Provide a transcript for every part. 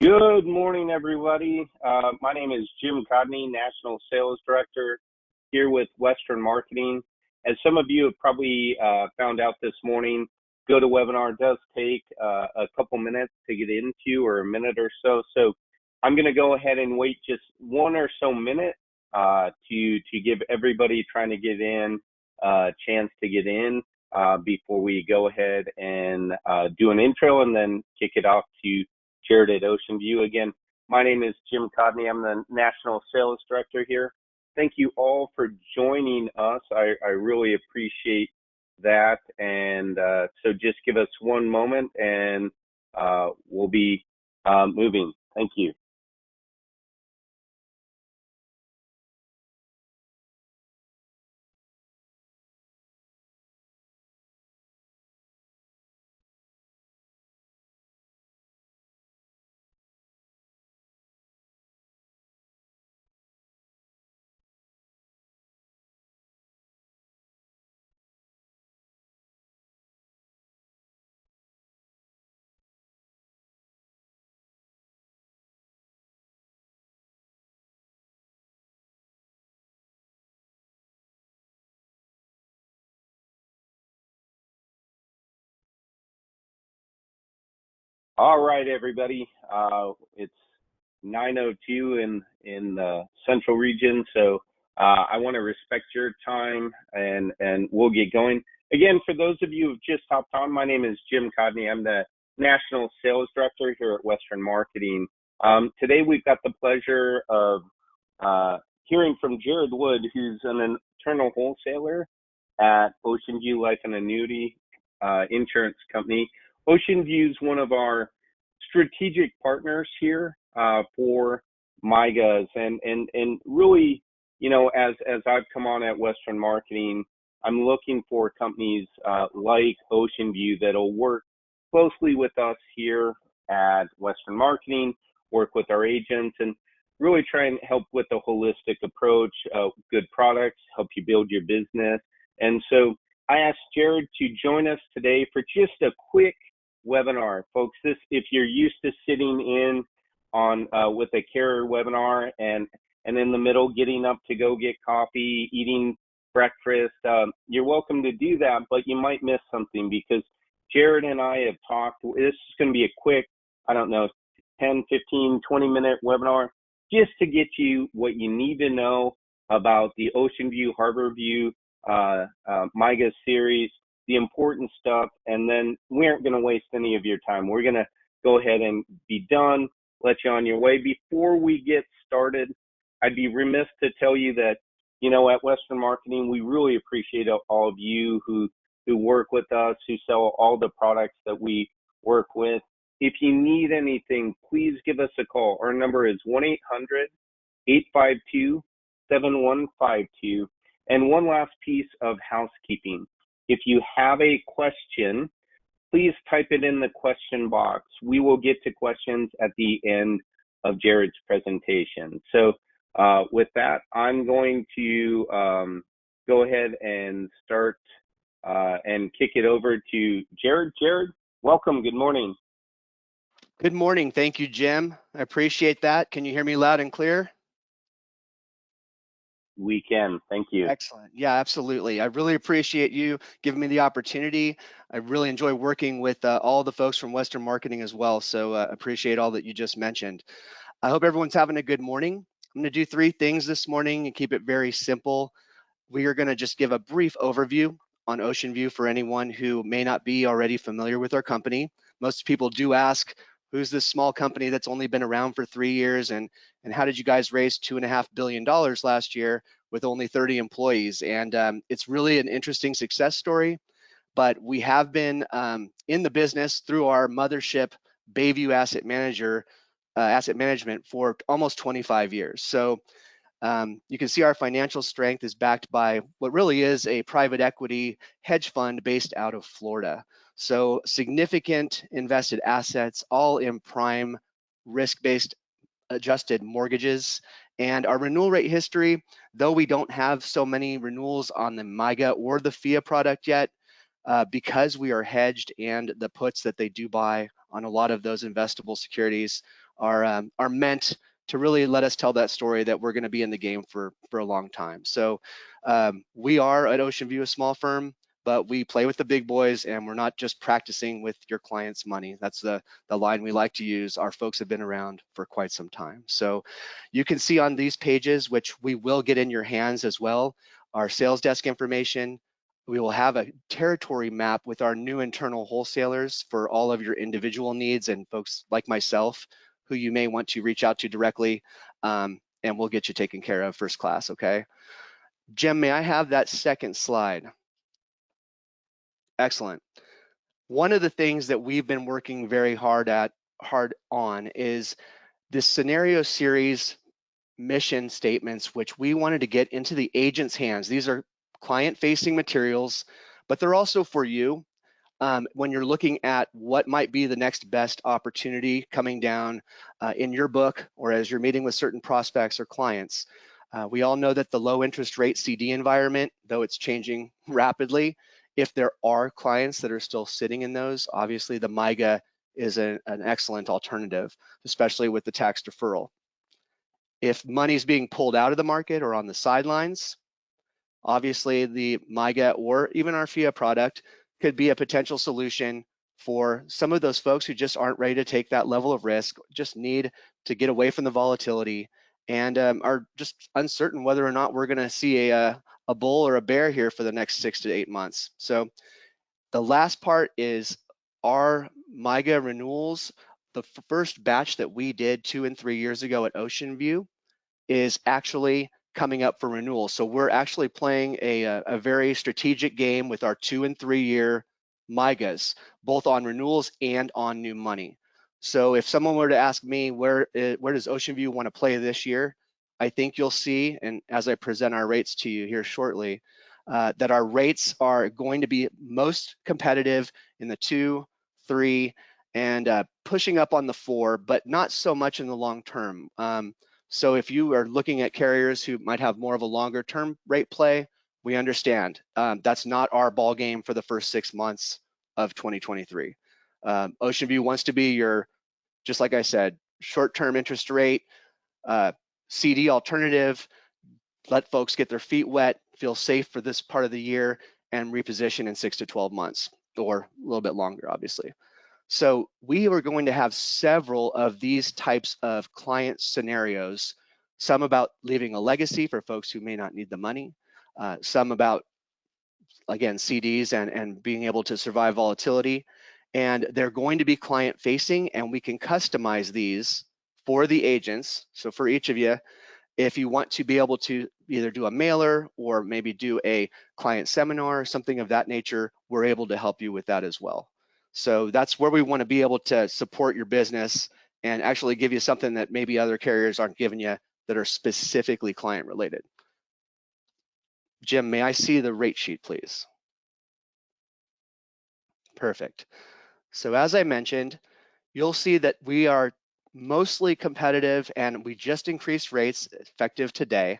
Good morning, everybody. My name is Jim Codney, National Sales Director here with Western Marketing. As some of you have probably found out this morning, GoToWebinar does take a couple minutes to get into, or a minute or so. So I'm going to go ahead and wait just one or so minute to give everybody trying to get in a chance to get in before we go ahead and do an intro and then kick it off to Jared at Oceanview. Again, my name is Jim Codney. I'm the National Sales Director here. Thank you all for joining us. I really appreciate that. And so just give us one moment and we'll be moving. Thank you. All right, everybody. It's 9:02 in the Central Region, so I want to respect your time, and we'll get going. Again, for those of you who've just hopped on, my name is Jim Codney. I'm the National Sales Director here at Western Marketing. Today, we've got the pleasure of hearing from Jared Wood, who's an internal wholesaler at Oceanview Life and Annuity Insurance Company. Oceanview is one of our strategic partners here for MYGAs, and really, you know, as I've come on at Western Marketing, I'm looking for companies like Oceanview that'll work closely with us here at Western Marketing, work with our agents, and really try and help with a holistic approach, good products, help you build your business. And so I asked Jared to join us today for just a quick webinar, folks. This, if you're used to sitting in on with a carrier webinar and in the middle getting up to go get coffee, eating breakfast, you're welcome to do that, but you might miss something because Jared and I have talked. This is going to be a quick, I don't know, 10, 15, 20-minute webinar just to get you what you need to know about the Oceanview, Harborview, MYGA series, the important stuff, and then we aren't going to waste any of your time. We're going to go ahead and be done, let you on your way. Before we get started, I'd be remiss to tell you that, you know, at Western Marketing, we really appreciate all of you who work with us, who sell all the products that we work with. If you need anything, please give us a call. Our number is 1-800-852-7152. And one last piece of housekeeping. If you have a question, please type it in the question box. We will get to questions at the end of Jared's presentation. So with that, I'm going to go ahead and start and kick it over to Jared. Jared, welcome. Good morning. Good morning. Thank you, Jim. I appreciate that. Can you hear me loud and clear? We can. Thank you. Excellent. Yeah, absolutely. I really appreciate you giving me the opportunity. I really enjoy working with all the folks from Western Marketing as well. So appreciate all that you just mentioned. I hope everyone's having a good morning. I'm going to do 3 things this morning and keep it very simple. We are going to just give a brief overview on Oceanview for anyone who may not be already familiar with our company. Most people do ask, who's this small company that's only been around for 3 years, and how did you guys raise $2.5 billion last year with only 30 employees? And it's really an interesting success story, but we have been in the business through our mothership, Bayview Asset Management for almost 25 years. So you can see our financial strength is backed by what really is a private equity hedge fund based out of Florida. So significant invested assets, all in prime risk-based adjusted mortgages. And our renewal rate history, though we don't have so many renewals on the MYGA or the FIA product yet, because we are hedged and the puts that they do buy on a lot of those investable securities are meant to really let us tell that story that we're going to be in the game for a long time. So we are at Oceanview a small firm, but we play with the big boys, and we're not just practicing with your clients' money. That's the line we like to use. Our folks have been around for quite some time. So you can see on these pages, which we will get in your hands as well, our sales desk information. We will have a territory map with our new internal wholesalers for all of your individual needs and folks like myself who you may want to reach out to directly, and we'll get you taken care of first class, okay? Jim, may I have that second slide? Excellent. One of the things that we've been working very hard on is this scenario series mission statements, which we wanted to get into the agent's hands. These are client-facing materials, but they're also for you. When you're looking at what might be the next best opportunity coming down in your book, or as you're meeting with certain prospects or clients. We all know that the low interest rate CD environment, though it's changing rapidly, if there are clients that are still sitting in those, obviously the MYGA is an excellent alternative, especially with the tax deferral. If money's being pulled out of the market or on the sidelines, obviously the MYGA or even our FIA product could be a potential solution for some of those folks who just aren't ready to take that level of risk, just need to get away from the volatility, and are just uncertain whether or not we're going to see a bull or a bear here for the next 6 to 8 months. So the last part is our MYGA renewals. The first batch that we did 2 and 3 years ago at Oceanview is actually coming up for renewal. So we're actually playing a very strategic game with our 2 and 3 year MYGAs, both on renewals and on new money. So if someone were to ask me where does Oceanview want to play this year, I think you'll see, and as I present our rates to you here shortly, that our rates are going to be most competitive in the 2, 3, and pushing up on the 4, but not so much in the long term. So if you are looking at carriers who might have more of a longer term rate play, we understand. That's not our ball game for the first 6 months of 2023. Oceanview wants to be your, just like I said, short-term interest rate, CD alternative, let folks get their feet wet, feel safe for this part of the year, and reposition in 6 to 12 months, or a little bit longer, obviously. So we are going to have several of these types of client scenarios, some about leaving a legacy for folks who may not need the money, some about, again, CDs and being able to survive volatility. And they're going to be client facing, and we can customize these for the agents. So for each of you, if you want to be able to either do a mailer or maybe do a client seminar or something of that nature, we're able to help you with that as well. So that's where we want to be able to support your business and actually give you something that maybe other carriers aren't giving you that are specifically client related. Jim, may I see the rate sheet, please? Perfect. So as I mentioned, you'll see that we are mostly competitive, and we just increased rates effective today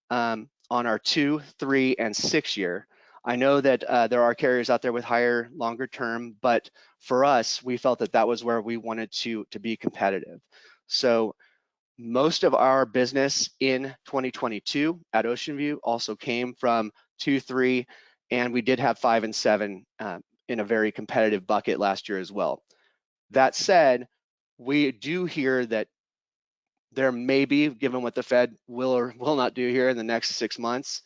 on our 2, 3, and 6 year. I know that there are carriers out there with higher, longer term, but for us, we felt that that was where we wanted to be competitive. So most of our business in 2022 at Oceanview also came from 2, 3, and we did have 5 and 7 in a very competitive bucket last year as well. That said, we do hear that there may be, given what the Fed will or will not do here in the next 6 months,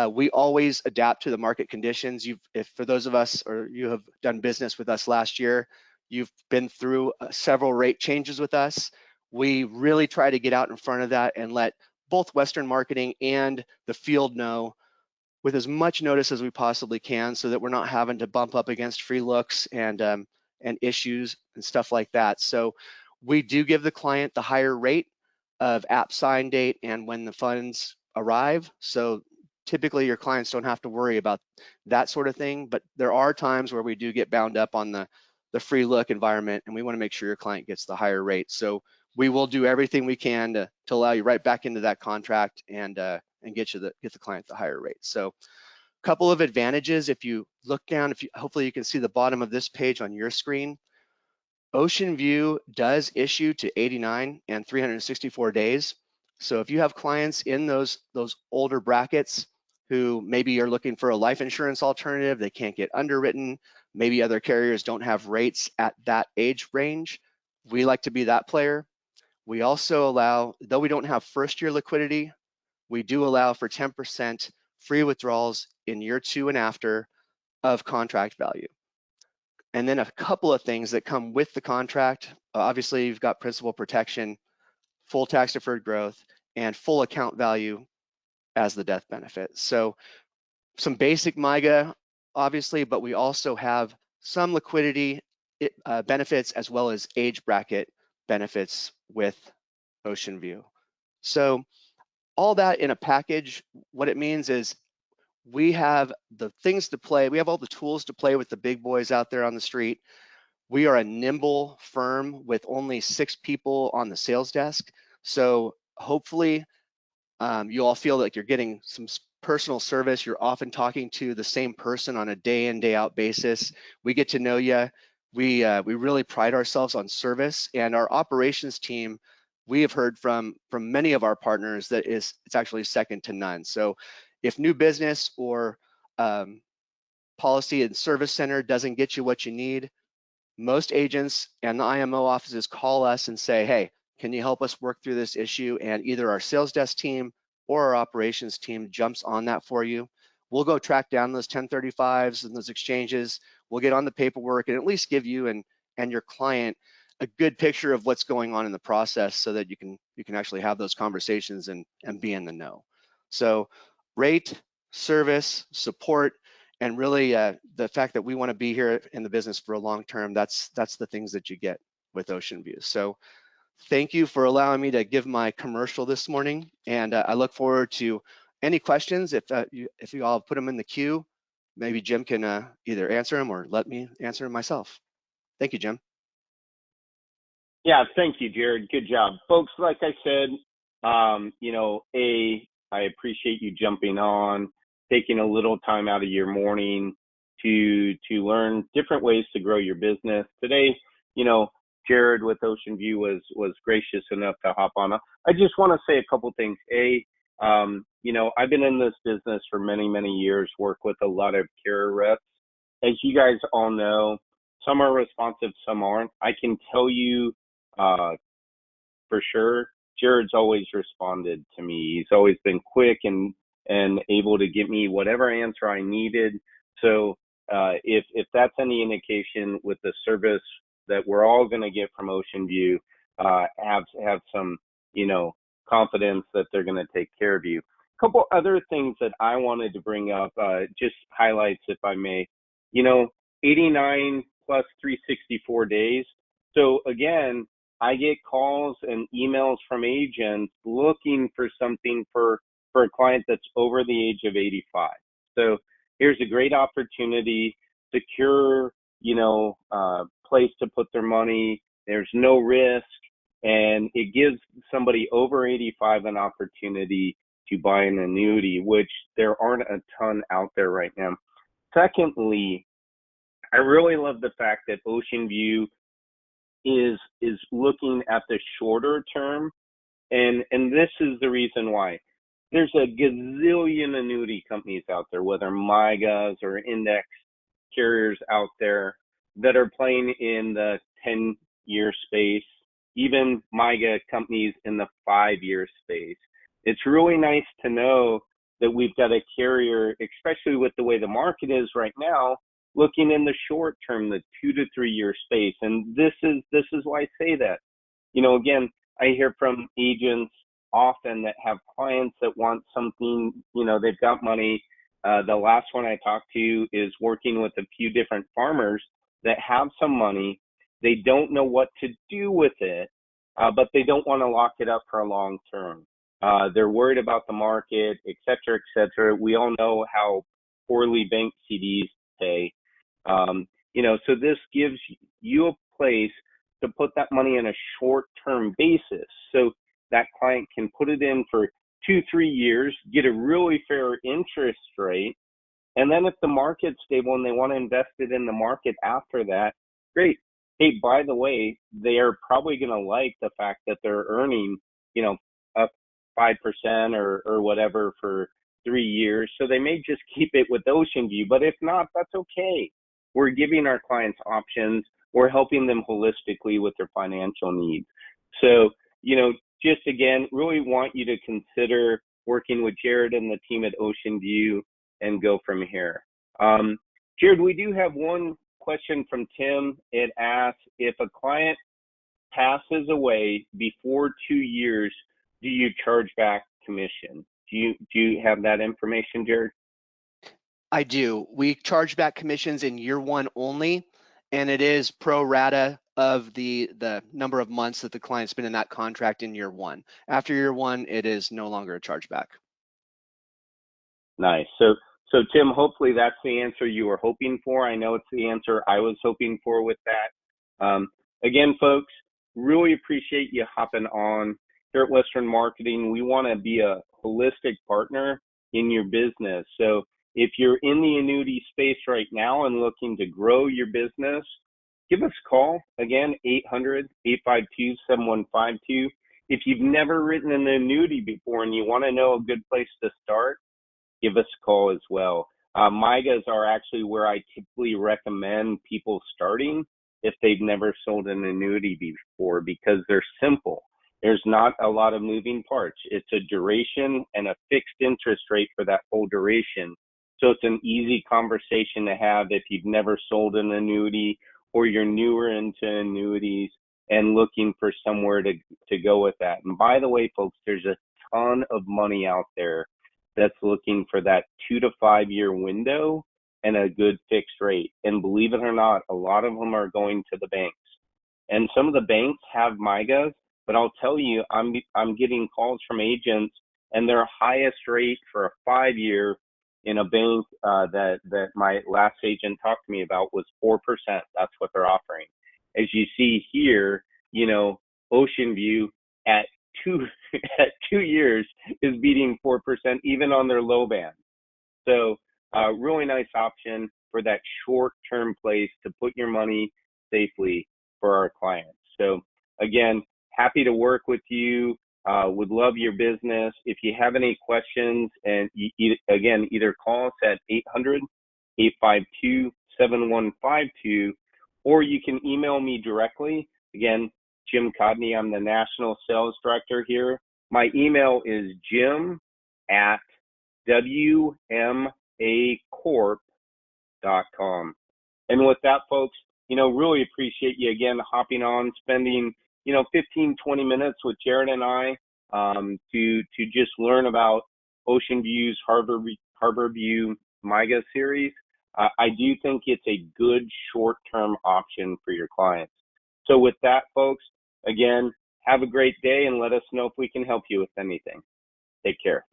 we always adapt to the market conditions. If for those of us, or you have done business with us last year, you've been through several rate changes with us. We really try to get out in front of that and let both Western marketing and the field know with as much notice as we possibly can, so that we're not having to bump up against free looks and issues and stuff like that. So we do give the client the higher rate of app sign date and when the funds arrive. So typically your clients don't have to worry about that sort of thing, but there are times where we do get bound up on the free look environment, and we want to make sure your client gets the higher rate. So we will do everything we can to allow you right back into that contract and get the client the higher rate. So a couple of advantages. If you look down, hopefully you can see the bottom of this page on your screen. Oceanview does issue to 89 and 364 days. So if you have clients in those older brackets who maybe are looking for a life insurance alternative, they can't get underwritten, maybe other carriers don't have rates at that age range, we like to be that player. We also allow, though we don't have first year liquidity, we do allow for 10% free withdrawals in year 2 and after of contract value. And then a couple of things that come with the contract. Obviously, you've got principal protection, full tax deferred growth, and full account value as the death benefit. So some basic MYGA, obviously, but we also have some liquidity benefits as well as age bracket benefits with Oceanview. So all that in a package, what it means is we have the things to play. We have all the tools to play with the big boys out there on the street. We are a nimble firm with only 6 people on the sales desk. So hopefully you all feel like you're getting some personal service. You're often talking to the same person on a day in, day out basis. We get to know you. We really pride ourselves on service, and our operations team, we have heard from many of our partners that it's actually second to none. So if new business or policy and service center doesn't get you what you need, most agents and the IMO offices call us and say, hey, can you help us work through this issue? And either our sales desk team or our operations team jumps on that for you. We'll go track down those 1035s and those exchanges. We'll get on the paperwork and at least give you and your client a good picture of what's going on in the process so that you can actually have those conversations and be in the know. So rate, service, support, and really the fact that we want to be here in the business for a long term, that's the things that you get with Oceanview. So thank you for allowing me to give my commercial this morning, and I look forward to any questions. If you all put them in the queue, maybe Jim can either answer them or let me answer them myself. Thank you, Jim. Yeah, thank you, Jared. Good job. Folks, like I said, I appreciate you jumping on, taking a little time out of your morning to learn different ways to grow your business. Today, Jared with Oceanview was gracious enough to hop on. I just want to say a couple things. I've been in this business for many, many years, work with a lot of carrier reps. As you guys all know, some are responsive, some aren't. I can tell you for sure, Jared's always responded to me. He's always been quick and able to get me whatever answer I needed. So if that's any indication with the service that we're all going to get from Oceanview, have some confidence that they're going to take care of you. A couple other things that I wanted to bring up, just highlights if I may. 89 plus 364 days. So again, I get calls and emails from agents looking for something for a client that's over the age of 85. So here's a great opportunity, secure, place to put their money. There's no risk, and it gives somebody over 85 an opportunity to buy an annuity, which there aren't a ton out there right now. Secondly, I really love the fact that Oceanview is looking at the shorter term, and this is the reason why. There's a gazillion annuity companies out there, whether MYGAs or index carriers out there that are playing in the 10-year space, even MYGA companies in the 5-year space. It's really nice to know that we've got a carrier, especially with the way the market is right now, looking in the short term, the 2 to 3 year space. And this is why I say that. Again, I hear from agents often that have clients that want something, they've got money. The last one I talked to is working with a few different farmers that have some money. They don't know what to do with it, but they don't want to lock it up for a long term. They're worried about the market, et cetera, et cetera. We all know how poorly bank CDs pay. So this gives you a place to put that money in a short-term basis. So that client can put it in for 2-3 years, get a really fair interest rate. And then if the market's stable and they want to invest it in the market after that, great. hey, by the way, they are probably going to like the fact that they're earning, up 5% or whatever for 3 years. So they may just keep it with Oceanview, but if not, that's okay. We're giving our clients options. We're helping them holistically with their financial needs. So, just again, really want you to consider working with Jared and the team at Oceanview and go from here. Jared, we do have one question from Tim. It asks, if a client passes away before 2 years, do you charge back commission? Do you have that information, Jared? I do. We charge back commissions in year one only, and it is pro rata of the number of months that the client's been in that contract in year one. After year one, it is no longer a chargeback. Nice. So Tim, hopefully that's the answer you were hoping for. I know it's the answer I was hoping for with that. Again, folks, really appreciate you hopping on here at Western Marketing. We want to be a holistic partner in your business. So if you're in the annuity space right now and looking to grow your business, give us a call. Again, 800-852-7152. If you've never written an annuity before and you want to know a good place to start, give us a call as well. MYGAs are actually where I typically recommend people starting if they've never sold an annuity before, because they're simple. There's not a lot of moving parts. It's a duration and a fixed interest rate for that whole duration. So it's an easy conversation to have if you've never sold an annuity or you're newer into annuities and looking for somewhere to go with that. And by the way, folks, there's a ton of money out there that's looking for that 2 to 5 year window and a good fixed rate. And believe it or not, a lot of them are going to the banks. And some of the banks have MYGAs, but I'll tell you, I'm getting calls from agents, and their highest rate for a 5 year in a bank that my last agent talked to me about was 4%. That's what they're offering. As you see here, Oceanview at 2 years is beating 4% even on their low band. So really nice option for that short-term place to put your money safely for our clients. So again, happy to work with you. Would love your business. If you have any questions, and again, either call us at 800-852-7152, or you can email me directly. Again, Jim Codney, I'm the National Sales Director here. My email is jim@wmacorp.com. And with that, folks, really appreciate you again hopping on, spending 15, 20 minutes with Jared and I to just learn about Oceanview's Harborview MYGA series. I do think it's a good short-term option for your clients. So with that, folks, again, have a great day and let us know if we can help you with anything. Take care.